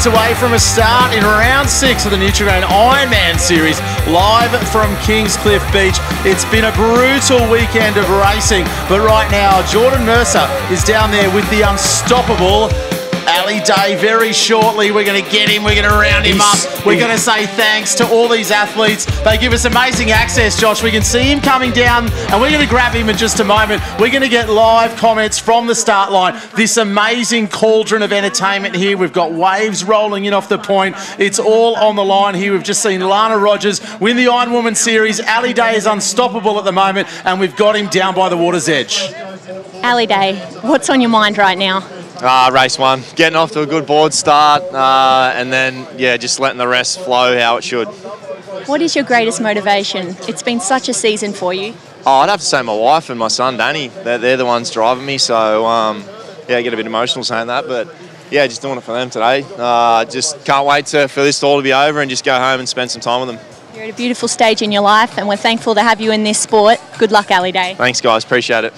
minutes away from a start in round 6 of the Nutri-Grain IronMan series, live from Kingscliff Beach. It's been a brutal weekend of racing, but right now Jordan Mercer is down there with the unstoppable Ali Day. Very shortly we're going to get him, we're going to round him up, we're going to say thanks to all these athletes. They give us amazing access, Josh. We can see him coming down and we're going to grab him in just a moment. We're going to get live comments from the start line. This amazing cauldron of entertainment here. We've got waves rolling in off the point. It's all on the line here. We've just seen Lana Rogers win the IronWoman series. Ali Day is unstoppable at the moment and we've got him down by the water's edge. Ali Day, what's on your mind right now? Race 1, getting off to a good board start, and then, yeah, just letting the rest flow how it should. What is your greatest motivation? It's been such a season for you. Oh, I'd have to say my wife and my son, Danny. They're the ones driving me, so, yeah, I get a bit emotional saying that, but, yeah, just doing it for them today. Just can't wait for this all to be over and just go home and spend some time with them. You're at a beautiful stage in your life, and we're thankful to have you in this sport. Good luck, Ali Day. Thanks, guys. Appreciate it.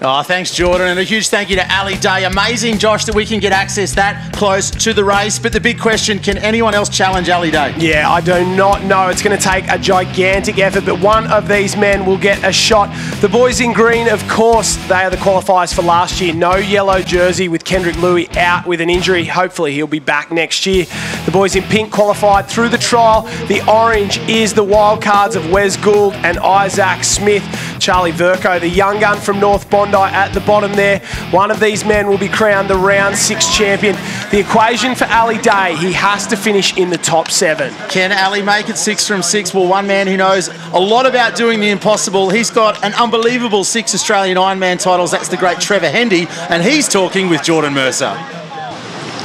Oh, thanks, Jordan, and a huge thank you to Ali Day. Amazing, Josh, that we can get access that close to the race. But the big question, can anyone else challenge Ali Day? Yeah, I do not know. It's going to take a gigantic effort, but one of these men will get a shot. The boys in green, of course, they are the qualifiers for last year. No yellow jersey with Kendrick Louis out with an injury. Hopefully he'll be back next year. The boys in pink qualified through the trial. The orange is the wild cards of Wes Gould and Isaac Smith. Charlie Verco, the young gun from North Bondi, at the bottom there. One of these men will be crowned the round 6 champion. The equation for Ali Day, he has to finish in the top 7. Can Ali make it 6 from 6? Well, one man who knows a lot about doing the impossible. He's got an unbelievable 6 Australian Ironman titles. That's the great Trevor Hendy, and he's talking with Jordan Mercer.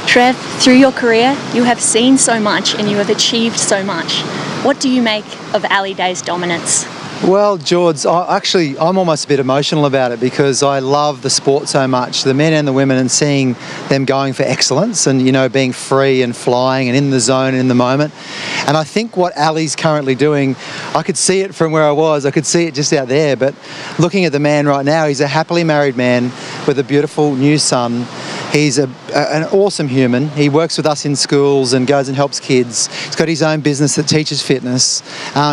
Trev, through your career, you have seen so much and you have achieved so much. What do you make of Ali Day's dominance? Well, George, I'm almost a bit emotional about it because I love the sport so much, the men and the women, and seeing them going for excellence and, you know, being free and flying and in the zone and in the moment. And I think what Ali's currently doing, I could see it from where I was. I could see it just out there. But looking at the man right now, he's a happily married man with a beautiful new son. He's an awesome human. He works with us in schools and goes and helps kids. He's got his own business that teaches fitness.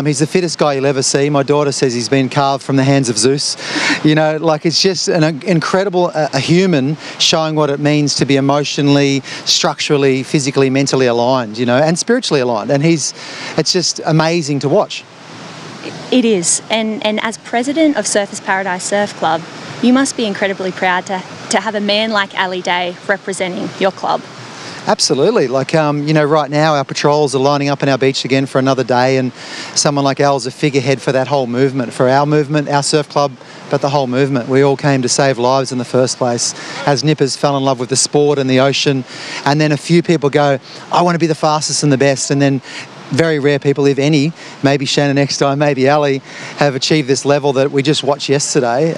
He's the fittest guy you'll ever see. My daughter says he's been carved from the hands of Zeus. You know, like, it's just an incredible a human showing what it means to be emotionally, structurally, physically, mentally aligned, you know, and spiritually aligned. And it's just amazing to watch. It is. And as president of Surfers Paradise Surf Club, you must be incredibly proud to have a man like Ali Day representing your club. Absolutely. Like, you know, right now our patrols are lining up on our beach again for another day, and someone like Al's a figurehead for that whole movement, for our movement, our surf club, but the whole movement. We all came to save lives in the first place as nippers fell in love with the sport and the ocean, and then a few people go, I want to be the fastest and the best, and then very rare people, if any, maybe Shannon next time, maybe Ali, have achieved this level that we just watched yesterday,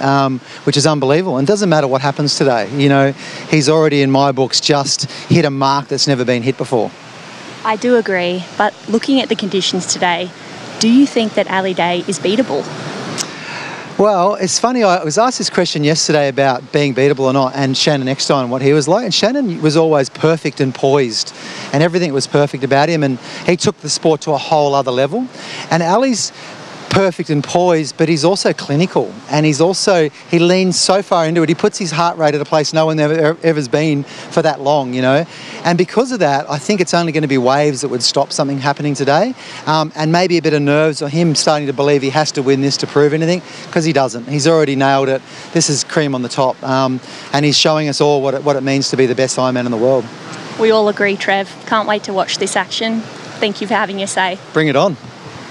which is unbelievable. And it doesn't matter what happens today. You know, he's already, in my books, just hit a mark that's never been hit before. I do agree, but looking at the conditions today, do you think that Ali Day is beatable? Well, it's funny, I was asked this question yesterday about being beatable or not, and Shannon Eckstein, what he was like. And Shannon was always perfect and poised, and everything was perfect about him, and he took the sport to a whole other level. And Ali's perfect and poised, but he's also clinical, and he leans so far into it. He puts his heart rate at a place no one ever's been for that long, you know. And because of that, I think it's only going to be waves that would stop something happening today, and maybe a bit of nerves or him starting to believe he has to win this to prove anything, because he doesn't. He's already nailed it. This is cream on the top, and he's showing us all what it means to be the best Ironman in the world. We all agree, Trev. Can't wait to watch this action. Thank you for having your say. Bring it on.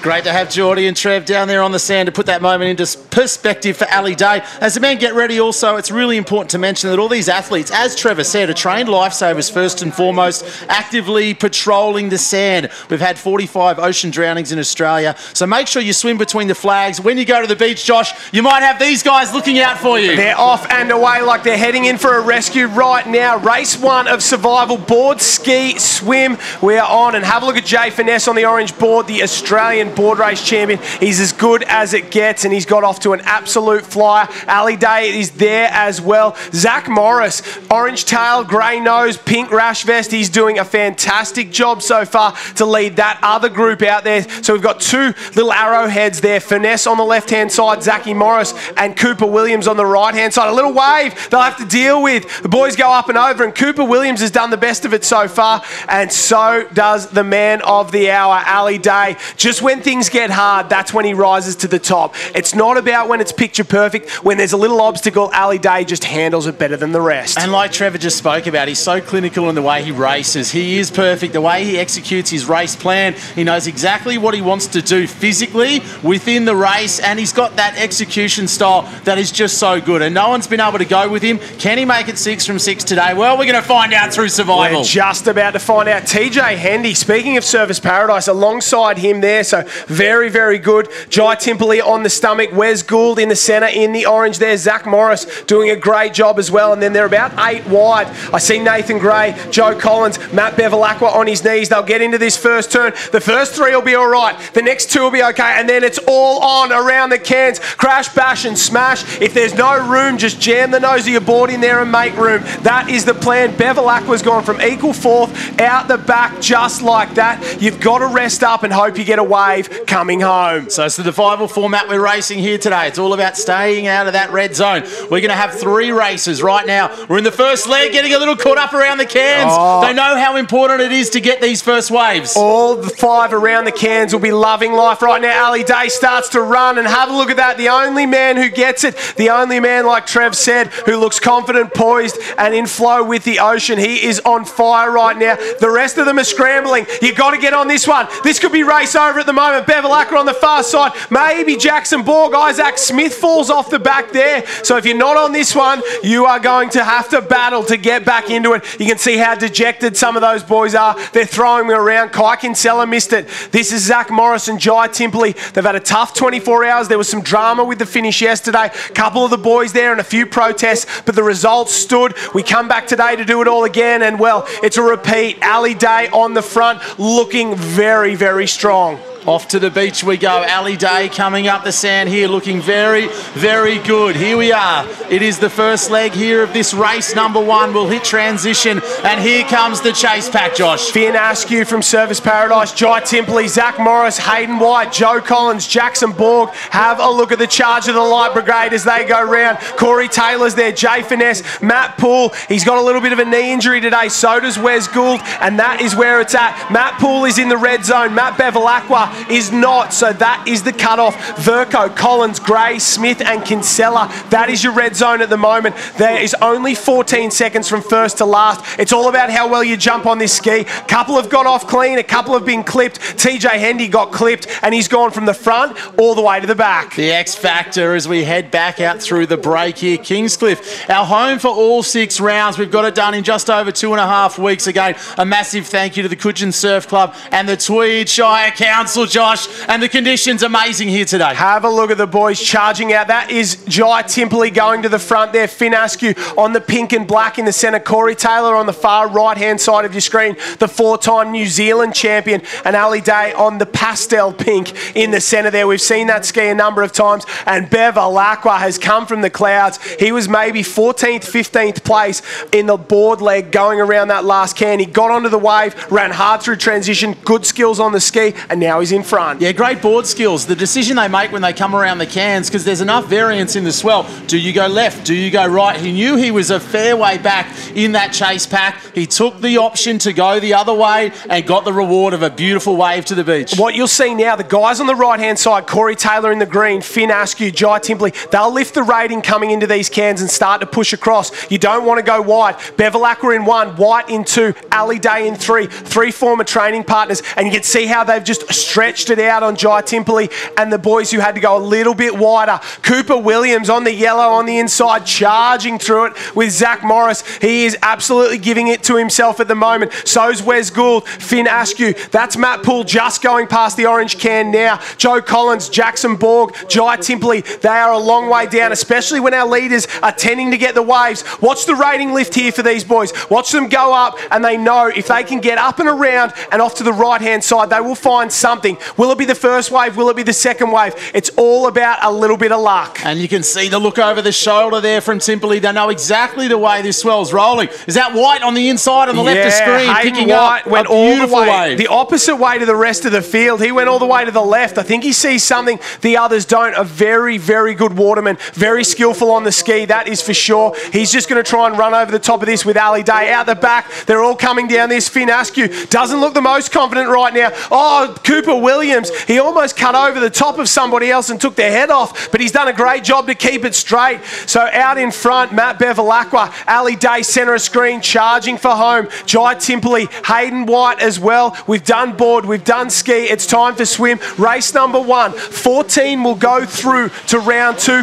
Great to have Geordie and Trev down there on the sand to put that moment into perspective for Ali Day. As the men get ready also, it's really important to mention that all these athletes, as Trevor said, are trained lifesavers first and foremost, actively patrolling the sand. We've had 45 ocean drownings in Australia, so make sure you swim between the flags. When you go to the beach, Josh, you might have these guys looking out for you. They're off and away like they're heading in for a rescue right now. Race 1 of survival, board, ski, swim. We are on, and have a look at Jay Finesse on the orange board, the Australian Australian board race champion. He's as good as it gets, and he's got off to an absolute flyer. Ali Day is there as well. Zach Morris, orange tail, grey nose, pink rash vest. He's doing a fantastic job so far to lead that other group out there. So we've got two little arrowheads there. Finesse on the left-hand side, Zachy Morris, and Cooper Williams on the right-hand side. A little wave they'll have to deal with. The boys go up and over, and Cooper Williams has done the best of it so far, and so does the man of the hour, Ali Day. Just when things get hard, that's when he rises to the top. It's not about when it's picture perfect. When there's a little obstacle, Ali Day just handles it better than the rest. And like Trevor just spoke about, he's so clinical in the way he races. He is perfect. The way he executes his race plan, he knows exactly what he wants to do physically within the race, and he's got that execution style that is just so good. And no one's been able to go with him. Can he make it 6 from 6 today? Well, we're going to find out through survival. We're just about to find out. TJ Hendy, speaking of Service Paradise, alongside him there, so very, very good. Jai Timperley on the stomach, Wes Gould in the centre in the orange there, Zach Morris doing a great job as well, and then they're about 8 wide. I see Nathan Gray, Joe Collins, Matt Bevilacqua on his knees. They'll get into this first turn. The first 3 will be all right. The next 2 will be okay, and then it's all on around the cans. Crash, bash and smash. If there's no room, just jam the nose of your board in there and make room. That is the plan. Bevilacqua's gone from equal 4th out the back just like that. You've got to rest up and hope you get a wave coming home. So it's the survival format we're racing here today. It's all about staying out of that red zone. We're going to have 3 races right now. We're in the first leg, getting a little caught up around the cans. They know how important it is to get these first waves. All the 5 around the cans will be loving life right now. Ali Day starts to run, and have a look at that. The only man who gets it, the only man, like Trev said, who looks confident, poised, and in flow with the ocean. He is on fire right now. The rest of them are scrambling. You've got to get on this one. This could be race over at the moment. Bevilacqua on the far side. Maybe Jackson Borg. Isaac Smith falls off the back there. So if you're not on this one, you are going to have to battle to get back into it. You can see how dejected some of those boys are. They're throwing me around. Kai Kinsella missed it. This is Zach Morris and Jai Timperley. They've had a tough 24 hours. There was some drama with the finish yesterday. A couple of the boys there and a few protests, but the results stood. We come back today to do it all again, and well, it's a repeat. Ali Day on the front, looking very, very strong. Off to the beach we go. Ali Day coming up the sand here, looking very, very good. Here we are. It is the first leg here of this race number 1. We'll hit transition, and here comes the chase pack, Josh. Finn Askew from Service Paradise, Jai Timperley, Zach Morris, Hayden White, Joe Collins, Jackson Borg. Have a look at the charge of the Light Brigade as they go round. Corey Taylor's there, Jay Finesse, Matt Poole. He's got a little bit of a knee injury today. So does Wes Gould, and that is where it's at. Matt Poole is in the red zone. Matt Bevilacqua is not, so that is the cutoff. Verco, Collins, Gray, Smith and Kinsella. That is your red zone at the moment. There is only 14 seconds from first to last. It's all about how well you jump on this ski. A couple have got off clean, a couple have been clipped. TJ Hendy got clipped, and he's gone from the front all the way to the back. The X Factor as we head back out through the break here. Kingscliff, our home for all 6 rounds. We've got it done in just over 2.5 weeks. Again, a massive thank you to the Coogin Surf Club and the Tweed Shire Council, Josh, and the conditions amazing here today. Have a look at the boys charging out. That is Jai Timperley going to the front there. Finn Askew on the pink and black in the centre. Corey Taylor on the far right-hand side of your screen, the 4-time New Zealand champion, and Ali Day on the pastel pink in the centre there. We've seen that ski a number of times, and Bevilacqua has come from the clouds. He was maybe 14th, 15th place in the board leg going around that last can. He got onto the wave, ran hard through transition, good skills on the ski, and now he's in front. Yeah, great board skills. The decision they make when they come around the cans, because there's enough variance in the swell. Do you go left? Do you go right? He knew he was a fair way back in that chase pack. He took the option to go the other way and got the reward of a beautiful wave to the beach. What you'll see now, the guys on the right-hand side, Corey Taylor in the green, Finn Askew, Jai Timperley, they'll lift the rating coming into these cans and start to push across. You don't want to go wide. Bevilacqua in 1, White in 2, Ali Day in 3, 3 former training partners, and you can see how they've just stretched it out on Jai Timperley and the boys who had to go a little bit wider. Cooper Williams on the yellow on the inside, charging through it with Zach Morris. He is absolutely giving it to himself at the moment. So's Wes Gould, Finn Askew. That's Matt Poole just going past the orange can now. Joe Collins, Jackson Borg, Jai Timperley. They are a long way down, especially when our leaders are tending to get the waves. Watch the rating lift here for these boys. Watch them go up, and they know if they can get up and around and off to the right-hand side, they will find something. something. Will it be the first wave? Will it be the second wave? It's all about a little bit of luck. And you can see the look over the shoulder there from Timperley. They know exactly the way this swell's rolling. Is that White on the inside on the left of screen? Hayden Picking White up went a all beautiful the way, wave. the opposite way to the rest of the field. He went all the way to the left. I think he sees something the others don't. A very, very good waterman. Very skillful on the ski, that is for sure. He's just going to try and run over the top of this with Ali Day. Out the back, they're all coming down this. Finn Askew doesn't look the most confident right now. Oh, Cooper Williams, he almost cut over the top of somebody else and took their head off, but he's done a great job to keep it straight. So out in front, Matt Bevilacqua, Ali Day, centre of screen, charging for home. Jai Timperley, Hayden White as well. We've done board, we've done ski. It's time for swim. Race number 1. 14 will go through to round 2.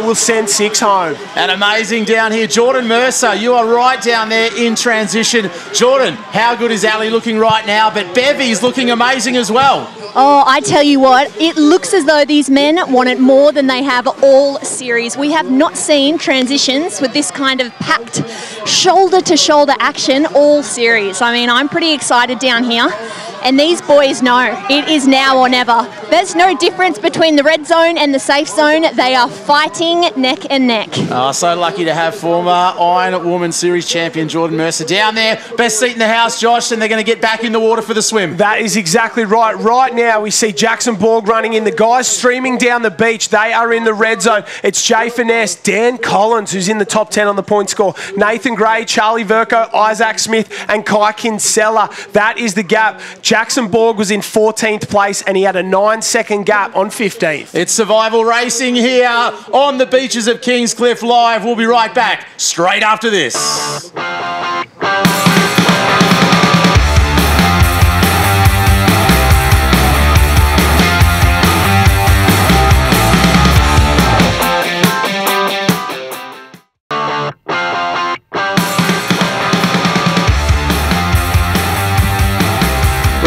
We'll send 6 home. And amazing down here. Jordan Mercer, you are right down there in transition. Jordan, how good is Ali looking right now? But Bevy's looking amazing as well. Oh, I tell you what, it looks as though these men want it more than they have all series. We have not seen transitions with this kind of packed shoulder-to-shoulder action all series. I mean, I'm pretty excited down here. And these boys know it is now or never. There's no difference between the red zone and the safe zone. They are fighting neck and neck. Oh, so lucky to have former IronWoman Series champion Jordan Mercer down there. Best seat in the house, Josh, and they're going to get back in the water for the swim. That is exactly right. Right now, we see Jackson Borg running in. The guys streaming down the beach. They are in the red zone. It's Jay Finesse, Dan Collins, who's in the top 10 on the point score, Nathan Gray, Charlie Verco, Isaac Smith, and Kai Kinsella. That is the gap. Jackson Borg was in 14th place and he had a 9-second gap on 15th. It's survival racing here on the beaches of Kingscliff Live. We'll be right back straight after this.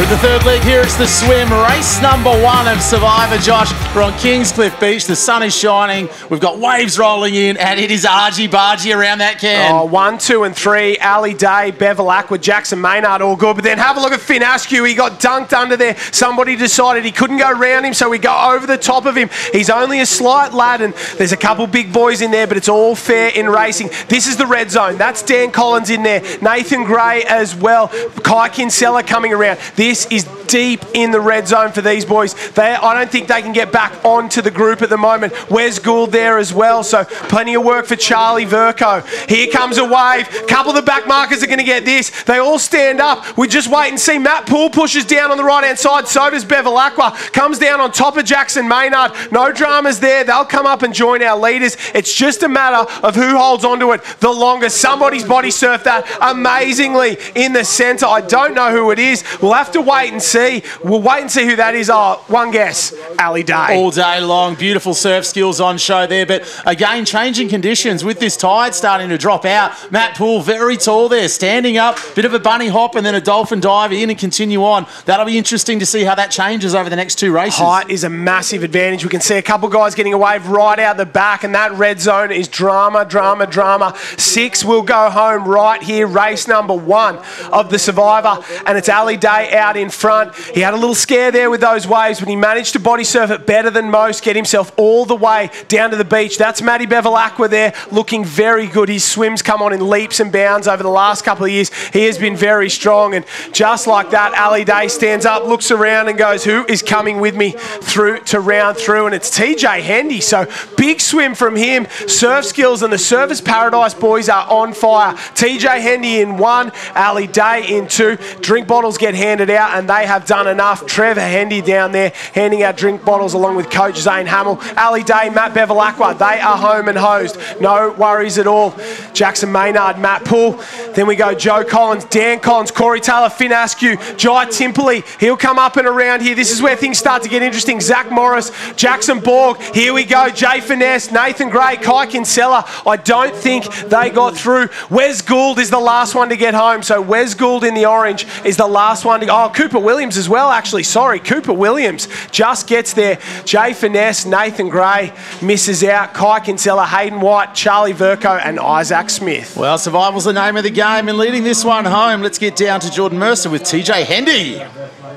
The third leg here, it's the swim. Race number 1 of Survivor, Josh. We're on Kingscliff Beach. The sun is shining. We've got waves rolling in, and it is argy-bargy around that can. Oh, 1, 2, and 3. Ali Day, Bevilacqua, Jackson Maynard, all good. But then have a look at Finn Askew. He got dunked under there. Somebody decided he couldn't go round him, so we go over the top of him. He's only a slight lad, and there's a couple big boys in there, but it's all fair in racing. This is the red zone. That's Dan Collins in there. Nathan Gray as well. Kai Kinsella coming around. This is deep in the red zone for these boys. I don't think they can get back onto the group at the moment. Wes Gould there as well, so plenty of work for Charlie Verco. Here comes a wave. Couple of the back markers are going to get this. They all stand up. We just wait and see. Matt Poole pushes down on the right-hand side. So does Bevilacqua. Comes down on top of Jackson Maynard. No dramas there. They'll come up and join our leaders. It's just a matter of who holds onto it the longest. Somebody's body surfed that amazingly in the centre. I don't know who it is. We'll have to wait and see. We'll wait and see who that is. Oh, one guess. Ali Day. All day long. Beautiful surf skills on show there. But again, changing conditions with this tide starting to drop out. Matt Poole, very tall there, standing up. Bit of a bunny hop and then a dolphin dive in and continue on. That'll be interesting to see how that changes over the next 2 races. Height is a massive advantage. We can see a couple guys getting a wave right out the back, and that red zone is drama, drama, drama. 6 will go home right here. Race number 1 of the Survivor, and it's Ali Day out in front. He had a little scare there with those waves, but he managed to body surf it better than most, get himself all the way down to the beach. That's Matty Bevilacqua there, looking very good. His swims come on in leaps and bounds over the last couple of years. He has been very strong, and just like that, Ali Day stands up, looks around and goes, who is coming with me through to round through? And it's TJ Hendy, so big swim from him. Surf skills and the Surfers Paradise boys are on fire. TJ Hendy in 1, Ali Day in 2. Drink bottles get handed out, and they have done enough. Trevor Hendy down there handing out drink bottles along with coach Zane Hamill. Ali Day, Matt Bevilacqua, they are home and hosed. No worries at all. Jackson Maynard, Matt Poole. Then we go Joe Collins, Dan Collins, Corey Taylor, Finn Askew, Jai Timperley. He'll come up and around here. This is where things start to get interesting. Zach Morris, Jackson Borg. Here we go. Jay Finesse, Nathan Gray, Kai Kinsella. I don't think they got through. Wes Gould is the last one to get home. So Wes Gould in the orange is the last one to go. Oh, Cooper Williams as well, actually. Sorry, Cooper Williams just gets there. Jay Finesse, Nathan Gray misses out. Kai Kinsella, Hayden White, Charlie Verco, and Isaac Smith. Well, survival's the name of the game, and leading this one home, let's get down to Jordan Mercer with TJ Hendy.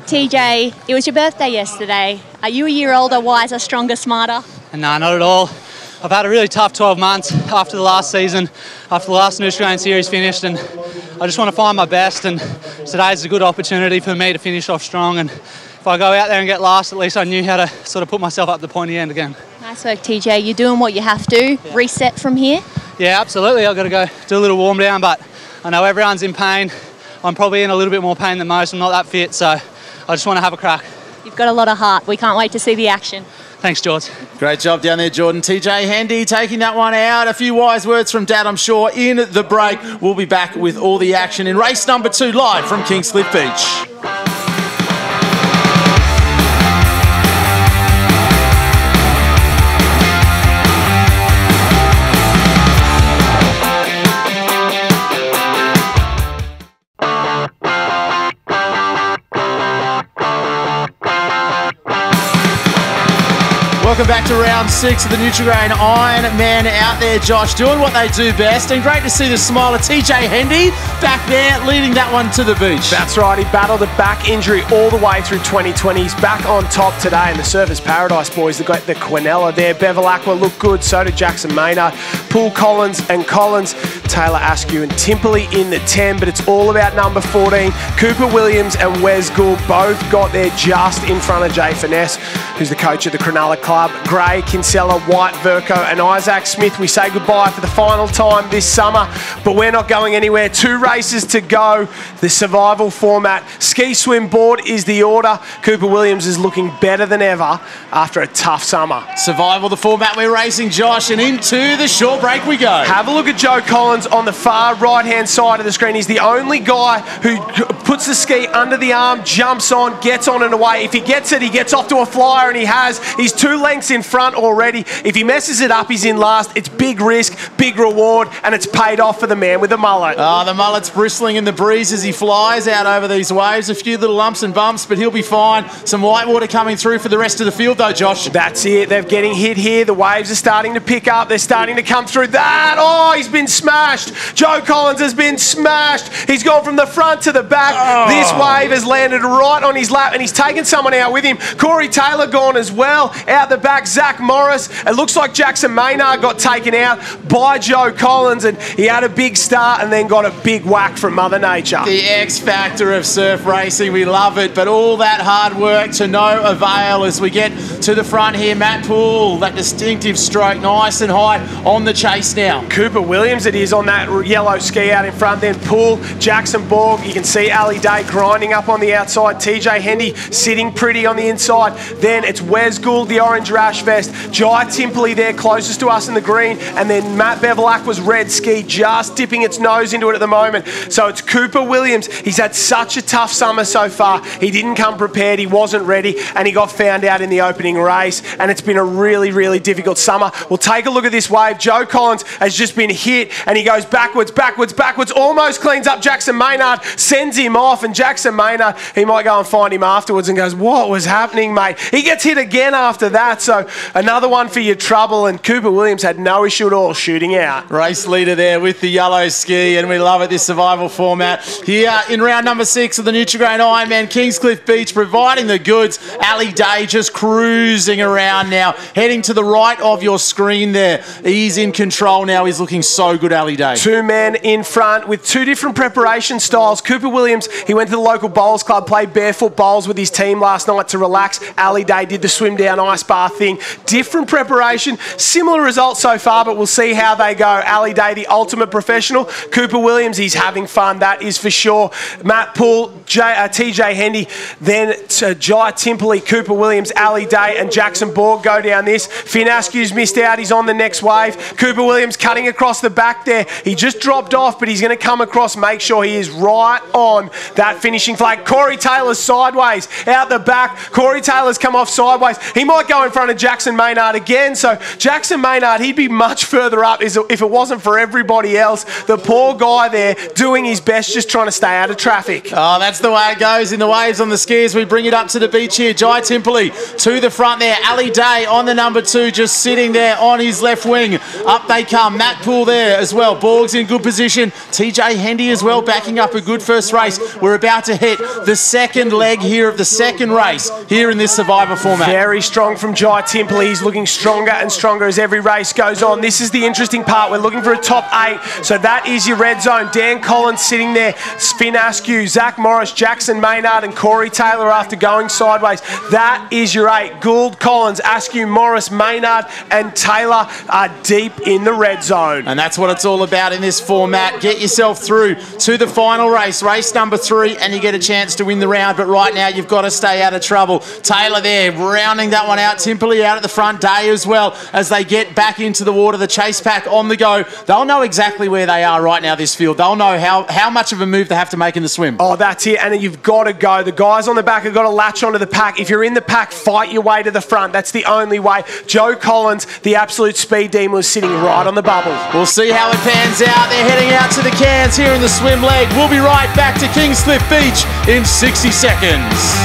TJ, it was your birthday yesterday. Are you a year older, wiser, stronger, smarter? No, not at all. I've had a really tough 12 months after the last season, after the last Nutri-Grain series finished, and I just want to find my best, and today's a good opportunity for me to finish off strong, and if I go out there and get last, at least I knew how to sort of put myself up the pointy end again. Nice work, TJ. You're doing what you have to. Yeah. Reset from here? Yeah, absolutely. I've got to go do a little warm down, but I know everyone's in pain. I'm probably in a little bit more pain than most. I'm not that fit, so I just want to have a crack. You've got a lot of heart. We can't wait to see the action. Thanks, George. Great job down there, Jordan. TJ Hendy taking that one out. A few wise words from Dad, I'm sure, in the break. We'll be back with all the action in race number 2 live from Kingscliff Beach. Welcome back to round 6 of the Nutri-Grain IronMan out there, Josh, doing what they do best. And great to see the smile of TJ Hendy back there, leading that one to the beach. That's right. He battled a back injury all the way through 2020. He's back on top today in the Surfers Paradise boys. They've got the Quinella there. Bevel Aqua looked good. So did Jackson Maynard. Poole Collins and Collins. Taylor Askew and Timperley in the 10. But it's all about number 14. Cooper Williams and Wes Gould both got there just in front of Jay Finesse, who's the coach of the Cronulla Club. Gray, Kinsella, White, Verco and Isaac Smith. We say goodbye for the final time this summer, but we're not going anywhere. 2 races to go. The survival format. Ski swim board is the order. Cooper Williams is looking better than ever after a tough summer. Survival, the format we're racing, Josh, and into the short break we go. Have a look at Joe Collins on the far right-hand side of the screen. He's the only guy who puts the ski under the arm, jumps on, gets on and away. If he gets it, he gets off to a flyer, and he has. He's 2 lengths in front already. If he messes it up, he's in last. It's big risk, big reward, and it's paid off for the man with the mullet. Oh, the mullet's bristling in the breeze as he flies out over these waves. A few little lumps and bumps, but he'll be fine. Some white water coming through for the rest of the field though, Josh. That's it. They're getting hit here. The waves are starting to pick up. They're starting to come through that. Oh, he's been smashed. Joe Collins has been smashed. He's gone from the front to the back. Oh. This wave has landed right on his lap, and he's taken someone out with him. Corey Taylor gone as well. Out the back, Zach Morris. It looks like Jackson Maynard got taken out by Joe Collins, and he had a big start and then got a big whack from Mother Nature. The X factor of surf racing, we love it, but all that hard work to no avail as we get to the front here. Matt Poole, that distinctive stroke, nice and high on the chase now. Cooper Williams it is on that yellow ski out in front. Then Poole, Jackson Borg, you can see Ali Day grinding up on the outside. TJ Hendy sitting pretty on the inside. Then it's Wes Gould, the orange rash vest. Jai Timperley there closest to us in the green, and then Matt Bevelak was red ski, just dipping its nose into it at the moment. So it's Cooper Williams. He's had such a tough summer so far. He didn't come prepared, he wasn't ready, and he got found out in the opening race, and it's been a really, really difficult summer. We'll take a look at this wave. Joe Collins has just been hit, and he goes backwards, backwards, backwards, almost cleans up Jackson Maynard, sends him off, and Jackson Maynard, he might go and find him afterwards and goes, what was happening, mate? He gets hit again after that, so another one for your trouble, and Cooper Williams had no issue at all shooting out. Race leader there with the yellow ski, and we love it, this survival format. Here in round number 6 of the Nutri-Grain IronMan, Kingscliff Beach providing the goods. Ali Day just cruising around now, heading to the right of your screen there. He's in control now. He's looking so good, Ali Day. 2 men in front with 2 different preparation styles. Cooper Williams, he went to the local bowls club, played barefoot bowls with his team last night to relax. Ali Day did the swim down ice bar thing. Different preparation, similar results so far, but we'll see how they go. Ali Day, the ultimate professional. Cooper Williams, he's having fun, that is for sure. Matt Poole, TJ Hendy, then Jai Timperley, Cooper Williams, Ali Day and Jackson Borg go down this. Finn Askew's missed out, he's on the next wave. Cooper Williams cutting across the back there. He just dropped off, but he's going to come across, make sure he is right on that finishing flag. Corey Taylor's sideways, out the back. Corey Taylor's come off sideways. He might go in front of Jackson Maynard again, so Jackson Maynard, he'd be much further up if it wasn't for everybody else. The poor guy there doing his best, just trying to stay out of traffic. Oh, that's the way it goes in the waves on the skis. We bring it up to the beach here. Jai Timperley to the front there. Ali Day on the number 2, just sitting there on his left wing. Up they come. Matt Poole there as well. Borg's in good position. TJ Hendy as well, backing up a good first race. We're about to hit the second leg here of the second race here in this Survivor format. Very strong from Jai Timperley. He's looking stronger and stronger as every race goes on. This is the interesting part. We're looking for a top 8. So that is your red zone. Dan Collins sitting there. Finn Askew, Zach Morris, Jackson Maynard and Corey Taylor after going sideways. That is your 8. Gould, Collins, Askew, Morris, Maynard and Taylor are deep in the red zone. And that's what it's all about in this format. Get yourself through to the final race, race number 3, and you get a chance to win the round. But right now, you've got to stay out of trouble. Taylor there, rounding that one out. Timperley out at the front. Day as well as they get back into the water. The chase pack on the go. They'll know exactly where they are right now, this field. They'll know how much of a move they have to make in the swim. Oh, that's it. And you've got to go. The guys on the back have got to latch onto the pack. If you're in the pack, fight your way to the front. That's the only way. Joe Collins, the absolute speed demon, was sitting right on the bubble. We'll see how it pans out. They're heading out to the cans here in the swim leg. We'll be right back to Kingscliff Beach in 60 seconds.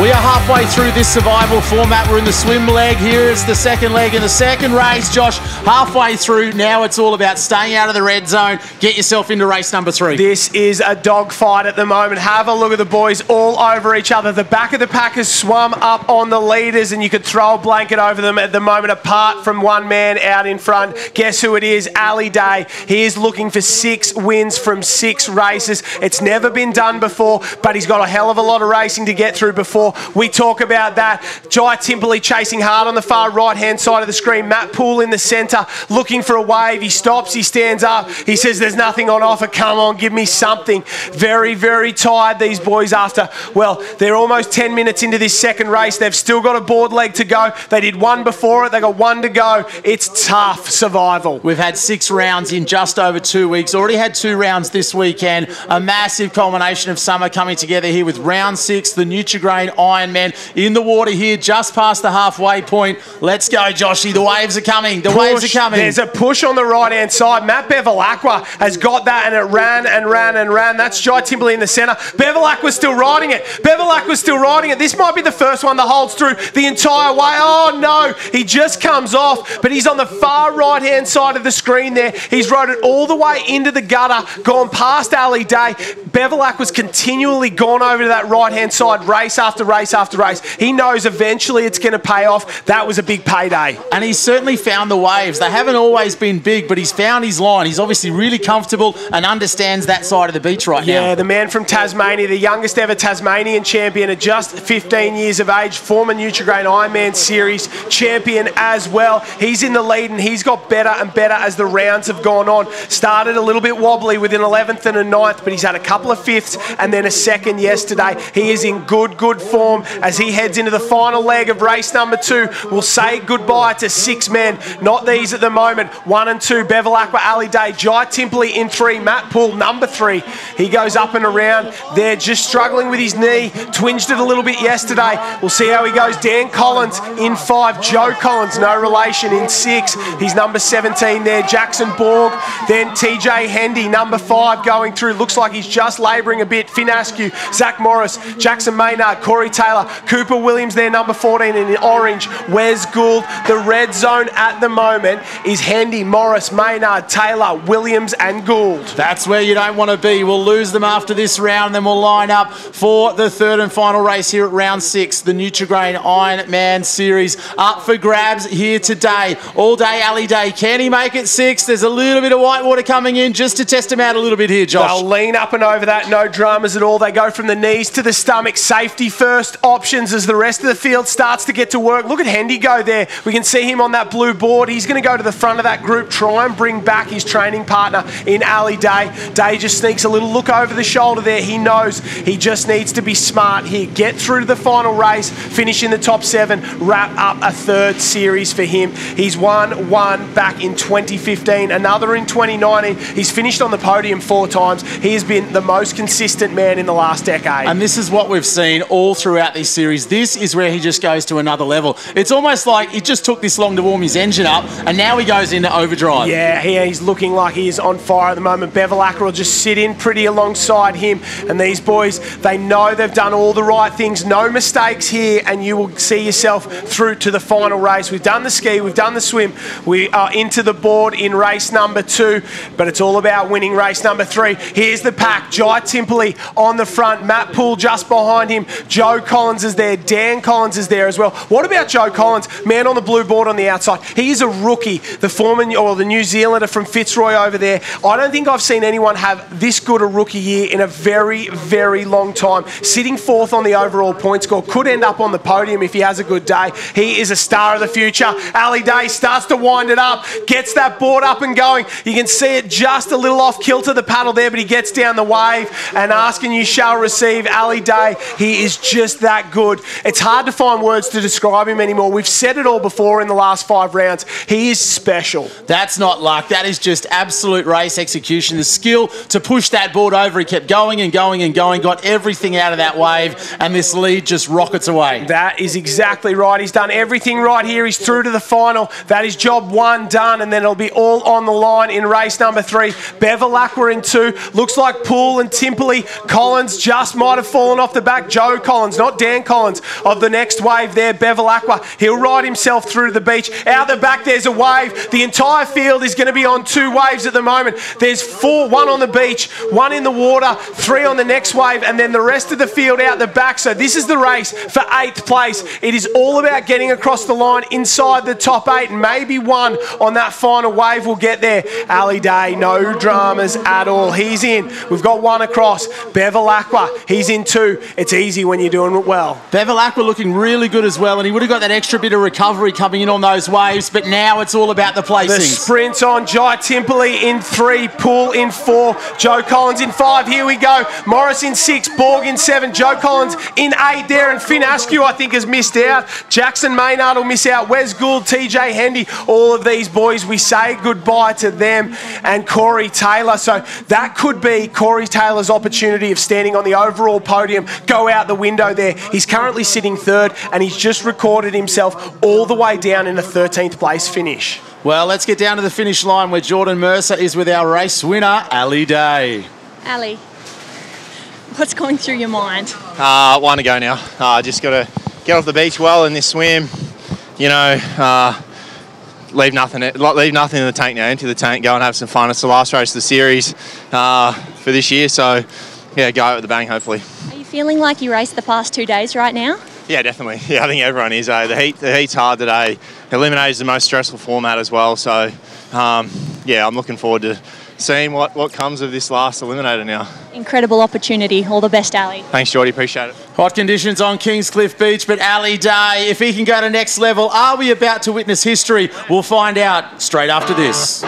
We are halfway through this survival format. We're in the swim leg. Here is the second leg in the second race. Josh, halfway through. Now it's all about staying out of the red zone. Get yourself into race number 3. This is a dogfight at the moment. Have a look at the boys all over each other. The back of the pack has swum up on the leaders and you could throw a blanket over them at the moment, apart from one man out in front. Guess who it is? Ali Day. He is looking for 6 wins from 6 races. It's never been done before, but he's got a hell of a lot of racing to get through before we talk about that. Jai Timperley chasing hard on the far right-hand side of the screen. Matt Poole in the centre, looking for a wave. He stops, he stands up. He says, there's nothing on offer. Come on, give me something. Very, very tired, these boys, after, well, they're almost 10 minutes into this second race. They've still got a board leg to go. They did 1 before it. They got 1 to go. It's tough survival. We've had 6 rounds in just over 2 weeks. Already had 2 rounds this weekend. A massive culmination of summer coming together here with round 6, the Nutri-Grain IronMan in the water here, just past the halfway point. Let's go, Joshy. The waves are coming. The waves are coming. There's a push on the right-hand side. Matt Bevilacqua has got that, and it ran and ran and ran. That's Jai Timperley in the centre. Bevilacqua's still riding it. Bevilacqua's still riding it. This might be the first one that holds through the entire way. Oh, no. He just comes off, but he's on the far right-hand side of the screen there. He's rode it all the way into the gutter, gone past Ali Day. Bevilacqua's continually gone over to that right-hand side, race after race after race. He knows eventually it's going to pay off. That was a big payday. And he's certainly found the waves. They haven't always been big, but he's found his line. He's obviously really comfortable and understands that side of the beach right now. Yeah, the man from Tasmania, the youngest ever Tasmanian champion at just 15 years of age, former Nutri-Grain IronMan Series champion as well. He's in the lead and he's got better and better as the rounds have gone on. Started a little bit wobbly with an 11th and a 9th, but he's had a couple of 5ths and then a 2nd yesterday. He is in good form as he heads into the final leg of race number 2. We'll say goodbye to 6 men. Not these at the moment. 1 and 2, Bevilacqua, Ali Day, Jai Timperley in 3, Matt Poole, number 3. He goes up and around. They're just struggling with his knee. Twinged it a little bit yesterday. We'll see how he goes. Dan Collins in 5. Joe Collins, no relation, in 6. He's number 17 there. Jackson Borg. Then TJ Hendy, number 5, going through. Looks like he's just labouring a bit. Finn Askew, Zach Morris, Jackson Maynard, Corey Taylor, Cooper Williams there, number 14 in orange. Wes Gould. The red zone at the moment is Hendy, Morris, Maynard, Taylor, Williams and Gould. That's where you don't want to be. We'll lose them after this round, then we'll line up for the 3rd and final race here at round 6, the Nutri-Grain IronMan Series. Up for grabs here today. All day, Ali Day. Can he make it 6? There's a little bit of whitewater coming in just to test him out a little bit here, Josh. They'll lean up and over that. No dramas at all. They go from the knees to the stomach. Safety first options as the rest of the field starts to get to work. Look at Hendy go there. We can see him on that blue board. He's going to go to the front of that group, try and bring back his training partner in Ali Day. Day just sneaks a little look over the shoulder there. He knows he just needs to be smart here. Get through to the final race, finish in the top 7, wrap up a 3rd series for him. He's won 1 back in 2015, another in 2019. He's finished on the podium 4 times. He has been the most consistent man in the last decade. And this is what we've seen all throughout this race series, this is where he just goes to another level. It's almost like it just took this long to warm his engine up, and now he goes into overdrive. Yeah, he's looking like he is on fire at the moment. Bevilacqua will just sit in pretty alongside him, and these boys, they know they've done all the right things. No mistakes here, and you will see yourself through to the final race. We've done the ski, we've done the swim. We are into the board in race number 2, but it's all about winning race number 3. Here's the pack. Jai Timperley on the front, Matt Poole just behind him. Joe Collins is there, Dan Collins is there as well. What about Joe Collins? Man on the blue board on the outside. He is a rookie, the former, or the New Zealander from Fitzroy over there. I don't think I've seen anyone have this good a rookie year in a very, very long time. Sitting 4th on the overall point score, could end up on the podium if he has a good day. He is a star of the future. Ali Day starts to wind it up, gets that board up and going. You can see it just a little off kilter, the paddle there, but he gets down the wave, and asking you shall receive. Ali Day, he is just that good. It's hard to find words to describe him anymore. We've said it all before in the last 5 rounds. He is special. That's not luck. That is just absolute race execution. The skill to push that board over. He kept going and going and going, got everything out of that wave, and this lead just rockets away. That is exactly right. He's done everything right here. He's through to the final. That is job 1 done, and then it'll be all on the line in race number 3. Bevilacqua in 2. Looks like Poole and Timperley. Collins just might have fallen off the back. Joe Collins, not Dan Collins, of the next wave there. Bevilacqua, he'll ride himself through to the beach. Out the back, there's a wave. The entire field is going to be on 2 waves at the moment. There's 4, 1 on the beach, 1 in the water, 3 on the next wave, and then the rest of the field out the back. So this is the race for 8th place. It is all about getting across the line inside the top 8, and maybe 1 on that final wave will get there. Ali Day, no dramas at all. He's in. We've got 1 across. Bevilacqua, he's in 2. It's easy when you're doing it well. Bevilacqua looking really good as well, and he would have got that extra bit of recovery coming in on those waves, but now it's all about the placings. The sprint's on. Jai Timperley in 3, Poole in 4, Joe Collins in 5. Here we go. Morris in 6, Borg in 7, Joe Collins in 8 there, and Finn Askew, I think, has missed out. Jackson Maynard will miss out. Wes Gould, TJ Hendy, all of these boys, we say goodbye to them, and Corey Taylor. So that could be Corey Taylor's opportunity of standing on the overall podium, go out the window there. He's currently sitting 3rd, and he's just recorded himself all the way down in a 13th place finish. Well, let's get down to the finish line where Jordan Mercer is with our race winner, Ali Day. Ali, what's going through your mind? 1 to go now. Just got to get off the beach well in this swim. You know, leave nothing in the tank now. Empty the tank, go and have some fun. It's the last race of the series for this year, so yeah, go out with the bang, hopefully. Are you feeling like you raced the past 2 days right now? Yeah, definitely. Yeah, I think everyone is. The heat's hard today. Eliminate is the most stressful format as well. So, yeah, I'm looking forward to seeing what comes of this last eliminator now. Incredible opportunity. All the best, Ali. Thanks, Geordie. Appreciate it. Hot conditions on Kingscliff Beach, but Ali Day, if he can go to next level, are we about to witness history? We'll find out straight after this.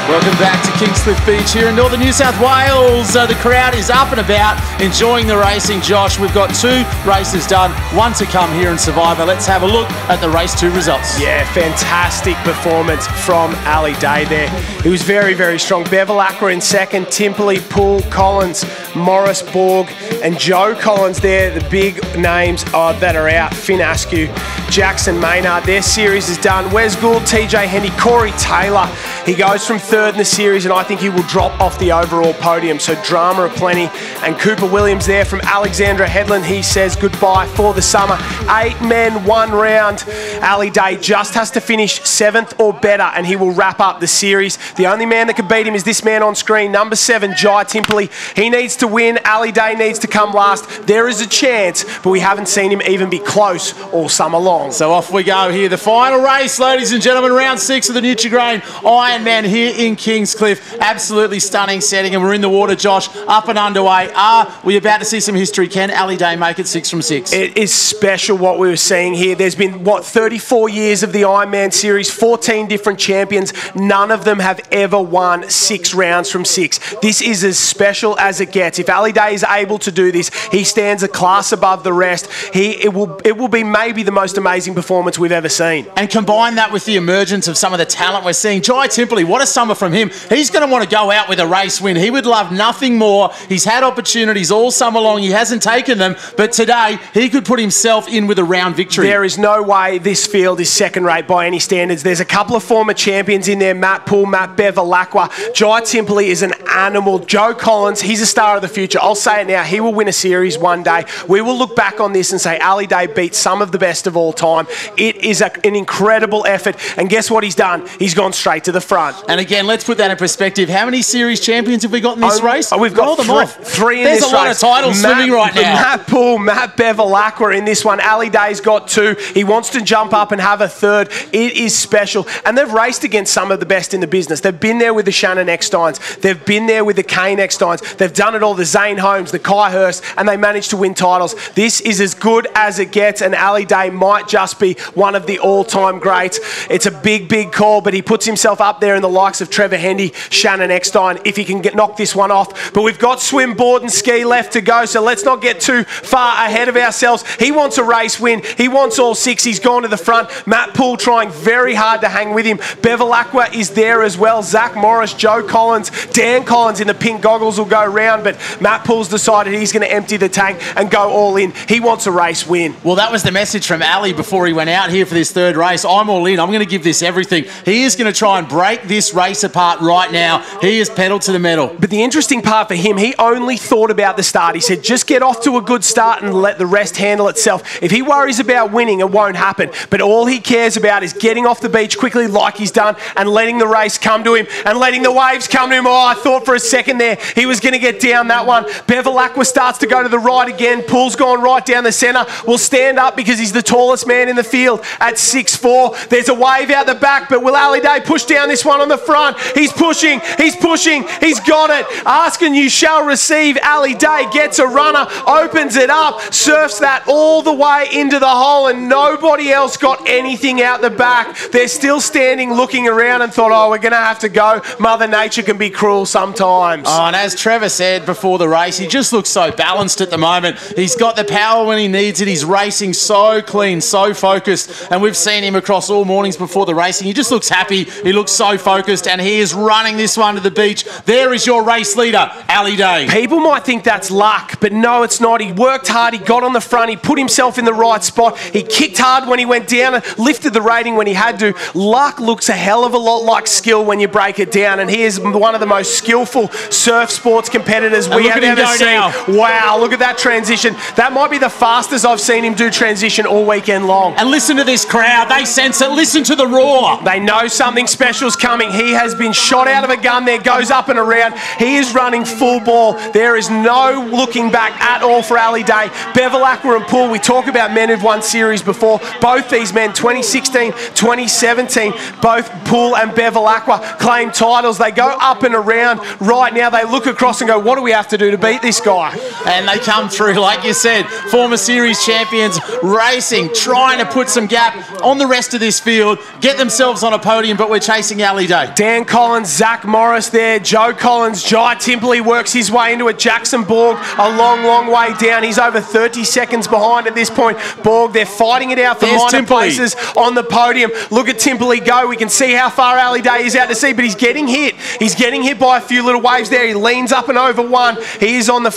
Welcome back to Kingscliff Beach here in northern New South Wales. The crowd is up and about, enjoying the racing. Josh, we've got 2 races done, 1 to come here in Survivor. Let's have a look at the race 2 results. Yeah, fantastic performance from Ali Day there. He was very, very strong. Bevilacqua in 2nd, Timperley, Poole, Collins, Morris, Borg, and Joe Collins there. The big names that are out. Finn Askew, Jackson Maynard. Their series is done. Wes Gould, TJ Hendy, Corey Taylor. He goes from 3rd in the series, and I think he will drop off the overall podium. So drama aplenty. And Cooper Williams there from Alexandra Headland. He says goodbye for the summer. 8 men, 1 round. Ali Day just has to finish 7th or better, and he will wrap up the series. The only man that can beat him is this man on screen, number 7, Jai Timperley. He needs to win. Ali Day needs to come last. There is a chance, but we haven't seen him even be close all summer long. So off we go here. The final race, ladies and gentlemen, round 6 of the Nutri-Grain IronMan here in Kingscliff. Absolutely stunning setting, and we're in the water, Josh, up and underway. Are we about to see some history? Can Ali Day make it 6 from 6? It is special what we were seeing here. There's been, 34 years of the Ironman series, 14 different champions. None of them have ever won 6 rounds from 6. This is as special as it gets. gets. If Ali Day is able to do this, he stands a class above the rest. It will be maybe the most amazing performance we've ever seen. And combine that with the emergence of some of the talent we're seeing. Jai Timperley, what a summer from him. He's going to want to go out with a race win. He would love nothing more. He's had opportunities all summer long. He hasn't taken them, but today he could put himself in with a round victory. There is no way this field is second-rate by any standards. There's a couple of former champions in there, Matt Poole, Matt Bevilacqua. Jai Timperley is an animal. Joe Collins, he's a star of the future. I'll say it now, he will win a series one day. We will look back on this and say Ali Day beat some of the best of all time. It is an incredible effort, and guess what he's done? He's gone straight to the front. And again, let's put that in perspective. How many series champions have we got in this race? We've got three in this race. There's a lot of titles swimming right now. Matt Poole, Matt Bevilacqua in this one. Ali Day's got two. He wants to jump up and have a third. It is special. And they've raced against some of the best in the business. They've been there with the Shannon Ecksteins. They've been there with the Kane Ecksteins. They've done it all, the Zane Holmes, the Kai Hurst, and they managed to win titles. This is as good as it gets, and Ali Day might just be one of the all-time greats. It's a big, big call, but he puts himself up there in the likes of Trevor Hendy, Shannon Eckstein, if he can knock this one off. But we've got swim, board and ski left to go, so let's not get too far ahead of ourselves. He wants a race win. He wants all six. He's gone to the front. Matt Poole trying very hard to hang with him. Bevilacqua is there as well. Zach Morris, Joe Collins, Dan Collins in the pink goggles will go round, but Matt Poole's decided he's going to empty the tank and go all in. He wants a race win. Well, that was the message from Ali before he went out here for this third race. I'm all in. I'm going to give this everything. He is going to try and break this race apart right now. He is pedal to the metal. But the interesting part for him, he only thought about the start. He said, just get off to a good start and let the rest handle itself. If he worries about winning, it won't happen. But all he cares about is getting off the beach quickly like he's done and letting the race come to him and letting the waves come to him. Oh, I thought for a second there he was going to get down that one. Bevilacqua starts to go to the right again. Poole's gone right down the centre. Will stand up because he's the tallest man in the field at 6'4". There's a wave out the back, but will Ali Day push down this one on the front? He's pushing, he's got it. Ask and you shall receive. Ali Day gets a runner, opens it up, surfs that all the way into the hole, and nobody else got anything out the back. They're still standing looking around and thought, oh, we're going to have to go. Mother Nature can be cruel sometimes. Oh, and as Trevor said before the race, he just looks so balanced at the moment. He's got the power when he needs it. He's racing so clean, so focused, and we've seen him across all mornings before the racing. He just looks happy. He looks so focused, and he is running this one to the beach. There is your race leader, Ali Day. People might think that's luck, but no, it's not. He worked hard. He got on the front. He put himself in the right spot. He kicked hard when he went down and lifted the rating when he had to. Luck looks a hell of a lot like skill when you break it down, and he is one of the most skillful surf sports competitors we have ever seen. Wow, look at that transition. That might be the fastest I've seen him do transition all weekend long. And listen to this crowd. They sense it. Listen to the roar. They know something special's coming. He has been shot out of a gun there, goes up and around. He is running full ball. There is no looking back at all for Ali Day. Bevilacqua and Poole, we talk about men who've won series before. Both these men, 2016, 2017, both Poole and Bevilacqua claim titles. They go up and around. Right now, they look across and go, what do we have to do to beat this guy? And they come through, like you said, former series champions, racing, trying to put some gap on the rest of this field, get themselves on a podium, but we're chasing Ali Day. Dan Collins, Zach Morris there, Joe Collins, Jai Timperley works his way into it. Jackson Borg, a long, long way down. He's over 30 seconds behind at this point. Borg, they're fighting it out for minor places on the podium. Look at Timperley go. We can see how far Ali Day is out to sea, but he's getting hit. He's getting hit by a few little waves there. He leans up and over one. He is on the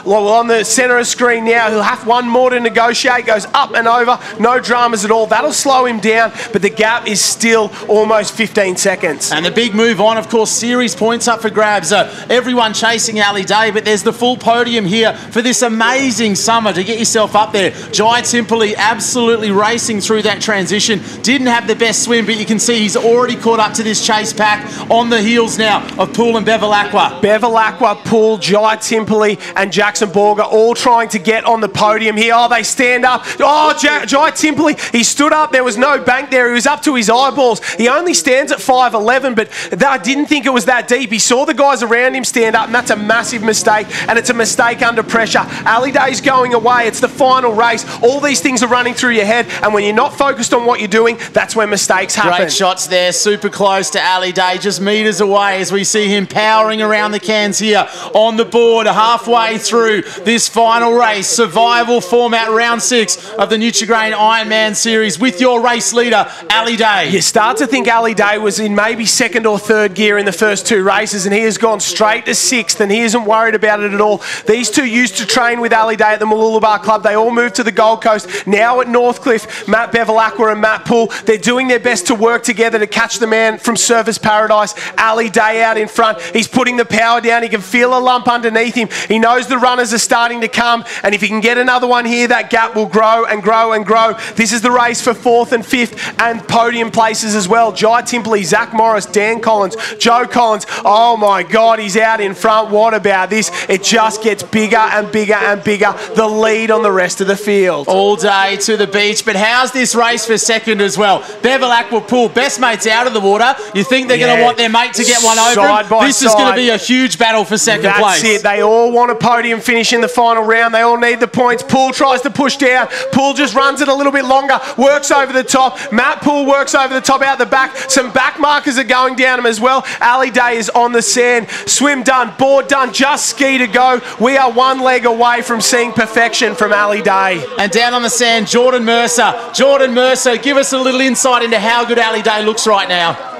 on the centre of screen now. He'll have one more to negotiate. Goes up and over. No dramas at all. That'll slow him down, but the gap is still almost 15 seconds. And the big move on, of course, series points up for grabs. Everyone chasing Ali Day, but there's the full podium here for this amazing summer to get yourself up there. Jai Timperley absolutely racing through that transition. Didn't have the best swim, but you can see he's already caught up to this chase pack on the heels now of Poole and Bevilacqua. Bevilacqua, Poole, Jai Timperley and Jackson Borg are all trying to get on the podium here. Oh, they stand up. Oh, Jai Timperley, he stood up. There was no bank there. He was up to his eyeballs. He only stands at 5'11", but I didn't think it was that deep. He saw the guys around him stand up, and that's a massive mistake, and it's a mistake under pressure. Ali Day's going away. It's the final race. All these things are running through your head, and when you're not focused on what you're doing, that's when mistakes happen. Great shots there, super close to Ali Day, just metres away as we see him powering around the cans here on on the board halfway through this final race. Survival format, round 6 of the Nutri-Grain Ironman series with your race leader, Ali Day. You start to think Ali Day was in maybe second or third gear in the first 2 races, and he has gone straight to 6th, and he isn't worried about it at all. These two used to train with Ali Day at the Mooloolaba Club. They all moved to the Gold Coast. Now at Northcliffe, Matt Bevilacqua and Matt Poole, they're doing their best to work together to catch the man from Surfers Paradise, Ali Day, out in front. He's putting the power down. He can feel a lump underneath him. He knows the runners are starting to come, and if he can get another one here, that gap will grow and grow and grow. This is the race for 4th and 5th and podium places as well. Jai Timperley, Zach Morris, Dan Collins, Joe Collins. Oh my God, he's out in front. What about this? It just gets bigger and bigger and bigger. The lead on the rest of the field. All day to the beach, but how's this race for second as well? Bevilacqua, Poole, best mates out of the water. You think they're going to want their mate to get one over him? This is going to be a huge battle for second place. That's it. They all want a podium finish in the final round. They all need the points. Poole tries to push down. Poole just runs it a little bit longer, works over the top. Matt Poole works over the top out the back. Some back markers are going down him as well. Ali Day is on the sand. Swim done, board done, just ski to go. We are one leg away from seeing perfection from Ali Day. And down on the sand, Jordan Mercer. Jordan Mercer, give us a little insight into how good Ali Day looks right now.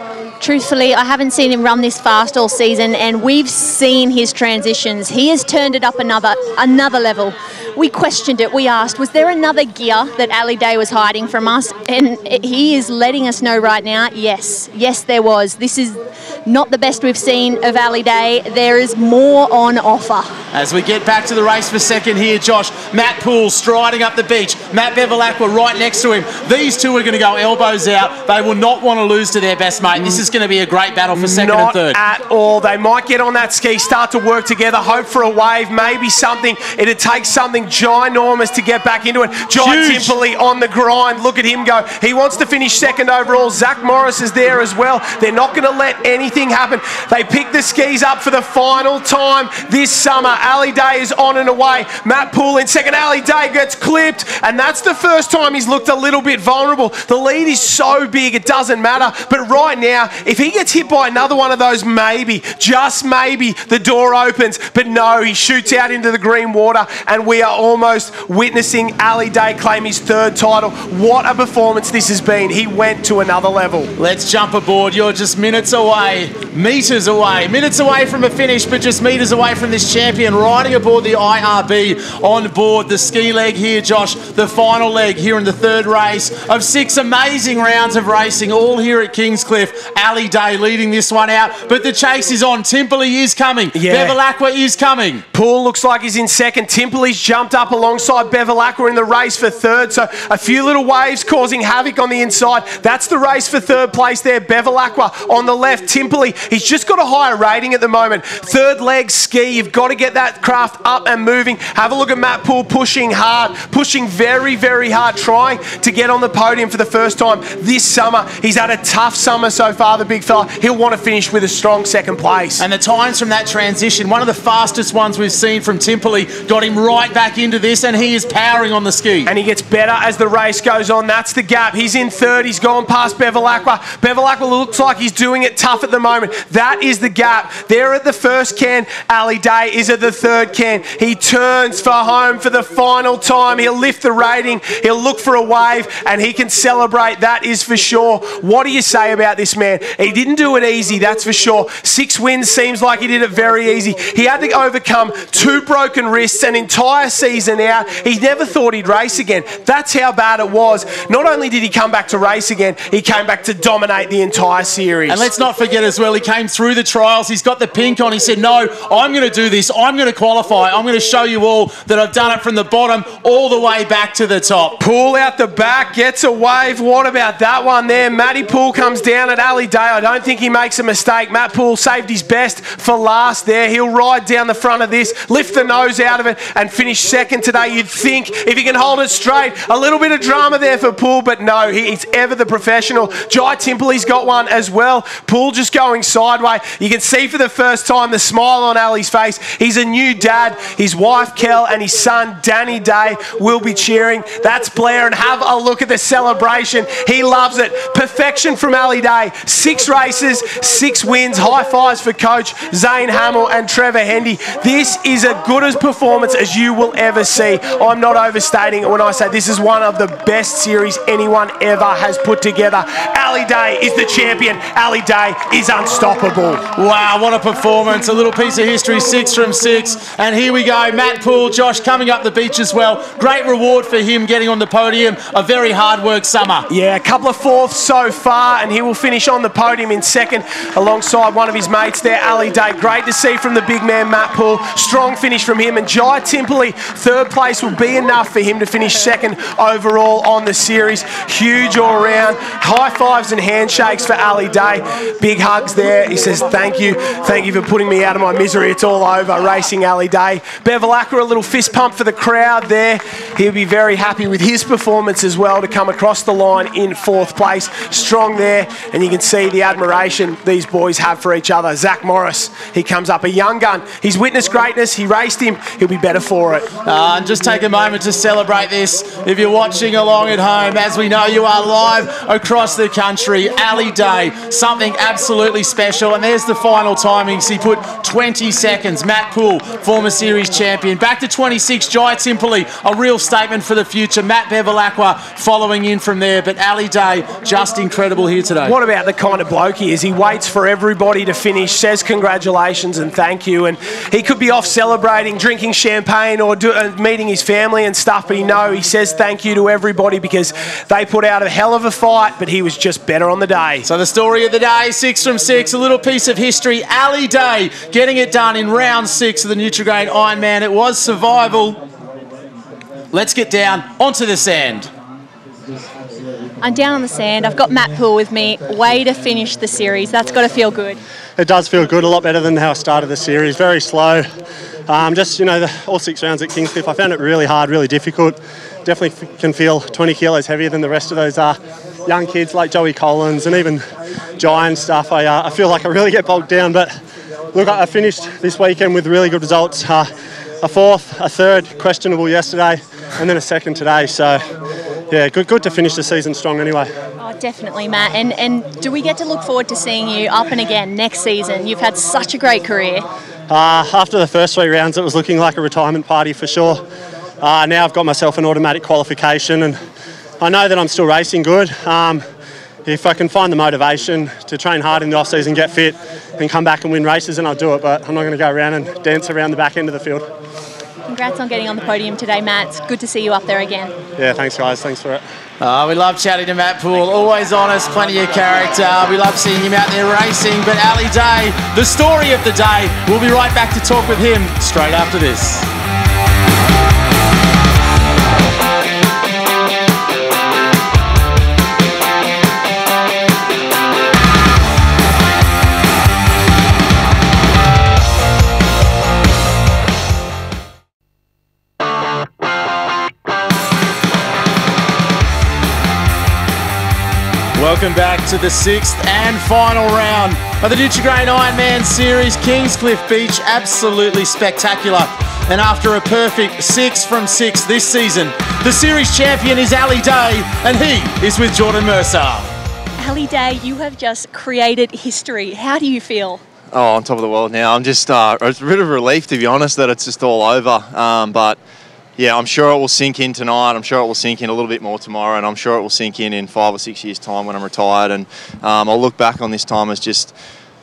Truthfully, I haven't seen him run this fast all season, and we've seen his transitions. He has turned it up another level. We questioned it. We asked, was there another gear that Ali Day was hiding from us? And he is letting us know right now, yes. Yes, there was. This is not the best we've seen of Ali Day. There is more on offer. As we get back to the race for second here, Josh, Matt Poole striding up the beach. Matt Bevilacqua right next to him. These two are going to go elbows out. They will not want to lose to their best mate. This is going to be a great battle for second and third. Not at all. They might get on that ski, start to work together, hope for a wave, maybe something. It'd take something ginormous to get back into it. Jai Timperley on the grind. Look at him go. He wants to finish second overall. Zach Morris is there as well. They're not going to let anything happen. They pick the skis up for the final time this summer. Ali Day is on and away. Matt Poole in second. Ali Day gets clipped, and that's the first time he's looked a little bit vulnerable. The lead is so big, it doesn't matter. But right now, if he gets hit by another one of those, maybe, just maybe, the door opens. But no, he shoots out into the green water, and we are almost witnessing Ali Day claim his 3rd title. What a performance this has been. He went to another level. Let's jump aboard. You're just minutes away minutes away from a finish, but just meters away from this champion riding aboard the IRB on board the ski leg here, Josh. The final leg here in the 3rd race of 6 amazing rounds of racing, all here at Kingscliff. Ali Day leading this one out, but the chase is on. Timperley is coming. Bevilacqua is coming. Poole looks like he's in second. Timperley's jumped up alongside Bevilacqua in the race for 3rd, so a few little waves causing havoc on the inside. That's the race for 3rd place there. Bevilacqua on the left. Timperley, he's just got a higher rating at the moment. 3rd leg ski. You've got to get that craft up and moving. Have a look at Matt Poole pushing hard, pushing very, very hard, trying to get on the podium for the first time this summer. He's had a tough summer so far, the big fella. He'll want to finish with a strong 2nd place. And the times from that transition, one of the fastest ones we've seen from Timperley, got him right back into this, and he is powering on the ski. And he gets better as the race goes on. That's the gap. He's in 3rd. He's gone past Bevilacqua. Bevilacqua looks like he's doing it tough at the moment. That is the gap. They're at the 1st can. Ali Day is at the 3rd can. He turns for home for the final time. He'll lift the rating. He'll look for a wave, and he can celebrate. That is for sure. What do you say about this man? He didn't do it easy, that's for sure. 6 wins seems like he did it very easy. He had to overcome 2 broken wrists, an entire season out. He never thought he'd race again. That's how bad it was. Not only did he come back to race again, he came back to dominate the entire series. And let's not forget as well, he came through the trials. He's got the pink on. He said, no, I'm going to do this. I'm going to qualify. I'm going to show you all that I've done it from the bottom all the way back to the top. Poole out the back, gets a wave. What about that one there? Matty Poole comes down at Ali Day. I don't think he makes a mistake. Matt Poole saved his best for last there. He'll ride down the front of this, lift the nose out of it, and finish 2nd today. You'd think if he can hold it straight, a little bit of drama there for Poole, but no, he's ever the professional. Jai Timperley's got one as well. Poole just going sideways. You can see for the first time the smile on Ali's face. He's a new dad. His wife, Kel, and his son, Danny Day, will be cheering. That's Blair, and have a look at the celebration. He loves it. Perfection from Ali Day. 6 races, 6 wins. High fives for coach Zane Hamill and Trevor Hendy. This is as good a performance as you will ever see. I'm not overstating it when I say this is one of the best series anyone ever has put together. Ali Day is the champion. Ali Day is unstoppable. Wow, what a performance. A little piece of history, 6 from 6. And here we go. Matt Poole, Josh, coming up the beach as well. Great reward for him getting on the podium. A very hard work summer. Yeah, a couple of 4th so far, and he will finish on the podium in 2nd alongside one of his mates there, Ali Day. Great to see from the big man, Matt Poole. Strong finish from him. And Jai Timperley, 3rd place will be enough for him to finish 2nd overall on the series. Huge all round. High fives and handshakes for Ali Day. Big hugs there. He says, thank you. Thank you for putting me out of my misery. It's all over. Racing Ali Day. Bevilacqua, a little fist pump for the crowd there. He'll be very happy with his performance as well to come across the line in 4th place. Strong there. And you can see the admiration these boys have for each other. Zach Morris, he comes up a young gun. He's witnessed greatness. He raced him. He'll be better for it. And just take a moment to celebrate this. If you're watching along at home, as we know you are live across the country, Ali Day, something absolutely special. And there's the final timings. He put 20 seconds. Matt Poole, former series champion. Back to 26, Jai Timperley, a real statement for the future. Matt Bevilacqua following in from there. But Ali Day, just incredible here today. What about the kind of bloke he is? He waits for everybody to finish, says congratulations and thank you. And he could be off celebrating, drinking champagne or meeting his family and stuff. But he says thank you to everybody because they put out a hell of a fight, but he was just better on the day. So the story of the day, 6 from 6, a little piece of history. Ali Day getting it done in round 6 of the Nutri-Grain Ironman. It was survival. Let's get down onto the sand. I'm down on the sand. I've got Matt Poole with me. Way to finish the series. That's got to feel good. It does feel good, a lot better than how I started the series. Very slow. All 6 rounds at Kingscliff, I found it really hard, really difficult. Definitely can feel 20 kilos heavier than the rest of those young kids like Joey Collins and even Jai and stuff. I feel like I really get bogged down, but look, I finished this weekend with really good results. A 4th, a 3rd, questionable yesterday, and then a 2nd today. So, yeah, good to finish the season strong anyway. Oh, definitely, Matt. And do we get to look forward to seeing you up and again next season? You've had such a great career. After the first 3 rounds, it was looking like a retirement party for sure. Now I've got myself an automatic qualification, and I know that I'm still racing good. If I can find the motivation to train hard in the off-season, get fit, and come back and win races, then I'll do it. But I'm not going to go around and dance around the back end of the field. Congrats on getting on the podium today, Matt. It's good to see you up there again. Yeah, thanks, guys. Thanks for it. We love chatting to Matt Poole. Always honest, plenty of character. We love seeing him out there racing. But Ali Day, the story of the day. We'll be right back to talk with him straight after this. Welcome back to the 6th and final round of the Nutri-Grain Ironman Series. Kingscliff Beach, absolutely spectacular. And after a perfect 6 from 6 this season, the series champion is Ali Day, and he is with Jordan Mercer. Ali Day, you have just created history. How do you feel? Oh, on top of the world now. I'm just it's a bit of relief, to be honest, that it's just all over. But yeah, I'm sure it will sink in tonight. I'm sure it will sink in a little bit more tomorrow, and I'm sure it will sink in 5 or 6 years' time when I'm retired. And I'll look back on this time as just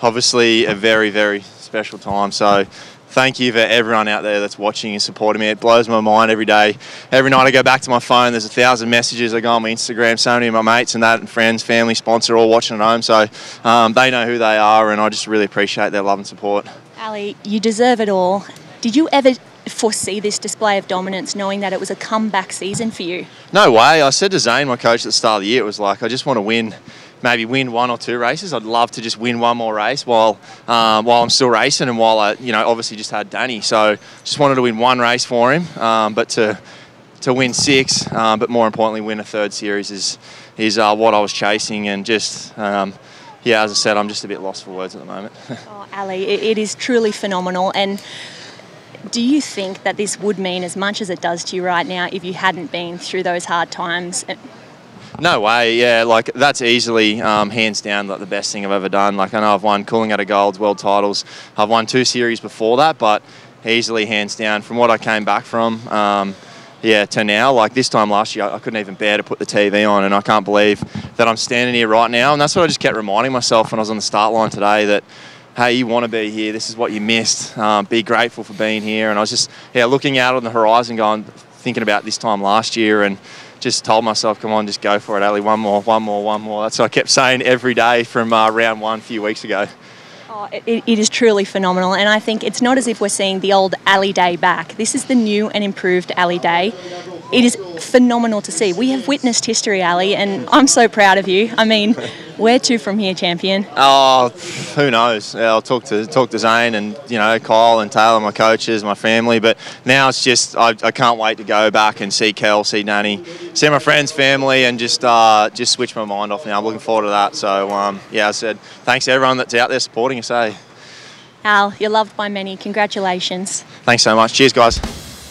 obviously a very, very special time. So thank you for everyone out there that's watching and supporting me. It blows my mind every day. Every night I go back to my phone, there's 1,000 messages. I go on my Instagram, so many of my mates and that, and friends, family, sponsor, all watching at home. So they know who they are, and I just really appreciate their love and support. Ali, you deserve it all. Did you ever foresee this display of dominance, knowing that it was a comeback season for you? No way. I said to Zane, my coach, at the start of the year, it was like, I just want to win, maybe win 1 or 2 races. I'd love to just win 1 more race while I'm still racing, and while I, obviously just had Danny. So just wanted to win 1 race for him, but to win 6, but more importantly, win a 3rd series is what I was chasing, and just yeah, as I said, I'm just a bit lost for words at the moment. Oh, Ali, it is truly phenomenal. And do you think that this would mean as much as it does to you right now if you hadn't been through those hard times? No way, yeah, like that's easily hands down like the best thing I've ever done. Like I know I've won Coolangatta Golds, world titles. I've won 2 series before that, but easily hands down from what I came back from, yeah, to now. Like this time last year, I couldn't even bear to put the TV on, and I can't believe that I'm standing here right now. And that's what I just kept reminding myself when I was on the start line today, that hey, you want to be here. This is what you missed. Be grateful for being here. And I was just, yeah, looking out on the horizon, thinking about this time last year, and just told myself, come on, just go for it, Ali. One more. That's what I kept saying every day from round 1 a few weeks ago. Oh, it is truly phenomenal, and I think it's not as if we're seeing the old Ali Day back. This is the new and improved Ali Day. It is phenomenal to see. We have witnessed history, Ali, and I'm so proud of you. I mean, where to from here, champion? Oh, who knows? I'll talk to Zane and Kyle and Taylor, my coaches, my family. But now it's just I can't wait to go back and see Kel, see Danny, see my friends, family, and just switch my mind off now. I'm looking forward to that. So yeah, I said thanks to everyone that's out there supporting us. Al, you're loved by many. Congratulations. Thanks so much. Cheers, guys.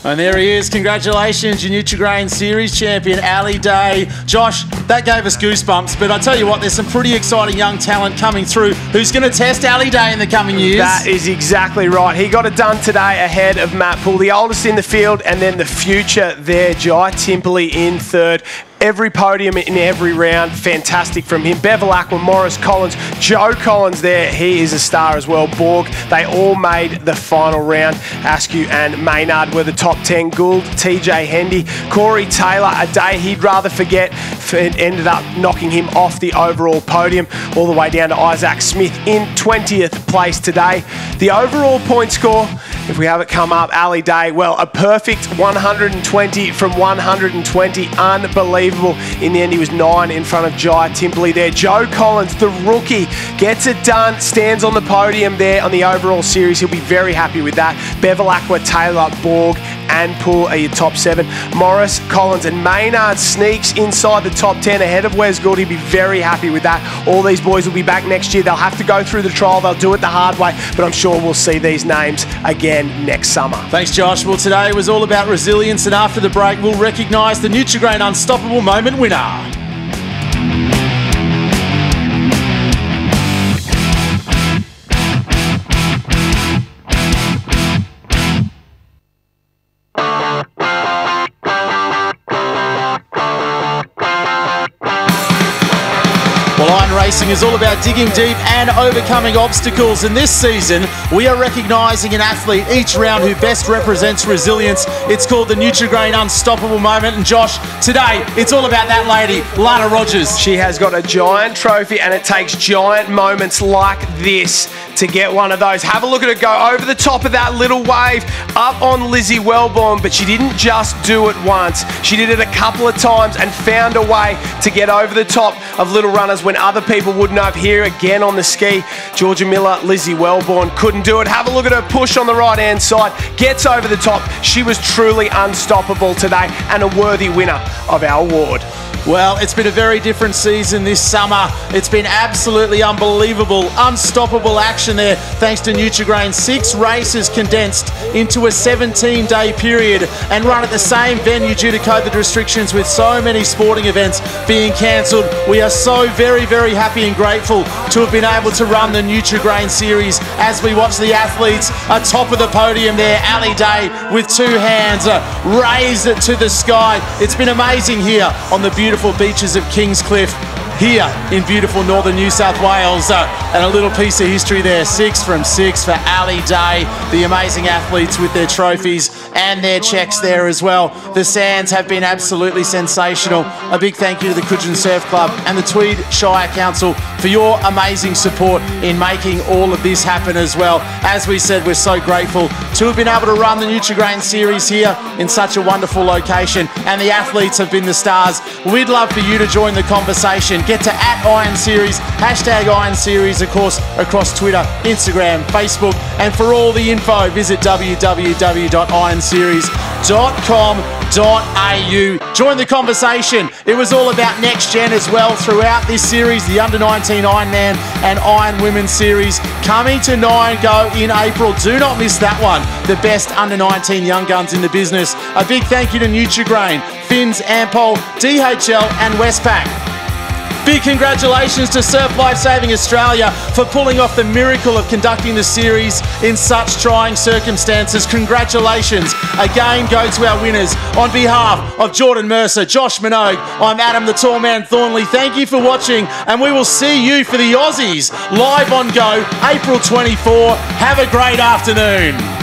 And there he is. Congratulations, your Nutri-Grain Series champion, Ali Day. Josh, that gave us goosebumps, but I tell you what, there's some pretty exciting young talent coming through who's going to test Ali Day in the coming years. That is exactly right. He got it done today ahead of Matt Poole, the oldest in the field, and then the future there, Jai Timperley in third. Every podium in every round, fantastic from him. Bevel Aqua, Morris Collins, Joe Collins there, he is a star as well. Borg, they all made the final round. Askew and Maynard were the top 10. Gould, TJ Hendy, Corey Taylor, a day he'd rather forget, ended up knocking him off the overall podium, all the way down to Isaac Smith in 20th place today. The overall point score, if we have it come up, Ali Day, well, a perfect 120 from 120, unbelievable. In the end, he was 9 in front of Jai Timperley there. Joe Collins, the rookie, gets it done, stands on the podium there on the overall series. He'll be very happy with that. Bevel Aqua, Taylor, Borg, and Poole are your top 7. Morris, Collins, and Maynard sneaks inside the top 10 ahead of Wes Gould. He'll be very happy with that. All these boys will be back next year. They'll have to go through the trial. They'll do it the hard way, but I'm sure we'll see these names again next summer. Thanks, Josh. Well, today was all about resilience, and after the break, we'll recognise the Nutri-Grain Unstoppable Moment winner. Racing is all about digging deep and overcoming obstacles, and this season we are recognising an athlete each round who best represents resilience. It's called the Nutri-Grain Unstoppable Moment, and Josh, today it's all about that lady, Lana Rogers. She has got a giant trophy, and it takes giant moments like this to get one of those. Have a look at her go over the top of that little wave up on Lizzie Wellborn, but she didn't just do it once. She did it a couple of times and found a way to get over the top of little runners when other people wouldn't have. Here again on the ski, Georgia Miller, Lizzie Wellborn couldn't do it. Have a look at her push on the right-hand side, gets over the top. She was truly unstoppable today and a worthy winner of our award. Well, it's been a very different season this summer. It's been absolutely unbelievable, unstoppable action there, thanks to Nutri-Grain. 6 races condensed into a 17-day period and run at the same venue due to COVID restrictions, with so many sporting events being cancelled. We are so very, very happy and grateful to have been able to run the Nutri-Grain series as we watch the athletes atop of the podium there. Ali Day with 2 hands raised to the sky. It's been amazing here on the beautiful beaches of Kingscliff, here in beautiful northern New South Wales, and a little piece of history there. 6 from 6 for Ali Day, the amazing athletes with their trophies and their checks there as well. The sands have been absolutely sensational. A big thank you to the Coogin Surf Club and the Tweed Shire Council for your amazing support in making all of this happen as well. As we said, we're so grateful to have been able to run the Nutri-Grain series here in such a wonderful location, and the athletes have been the stars. We'd love for you to join the conversation. Get to @IronSeries, #IronSeries, of course, across Twitter, Instagram, Facebook, and for all the info, visit www.ironseries.com. Join the conversation. It was all about next gen as well throughout this series, the Under-19 Ironman and IronWoman series coming to 9 Go in April. Do not miss that one. The best Under-19 young guns in the business. A big thank you to Nutri-Grain, Finns, Ampol, DHL and Westpac. Big congratulations to Surf Life Saving Australia for pulling off the miracle of conducting the series in such trying circumstances. Congratulations again go to our winners. On behalf of Jordan Mercer, Josh Minogue, I'm Adam the Tall Man Thornley. Thank you for watching, and we will see you for the Aussies live on Go, April 24. Have a great afternoon.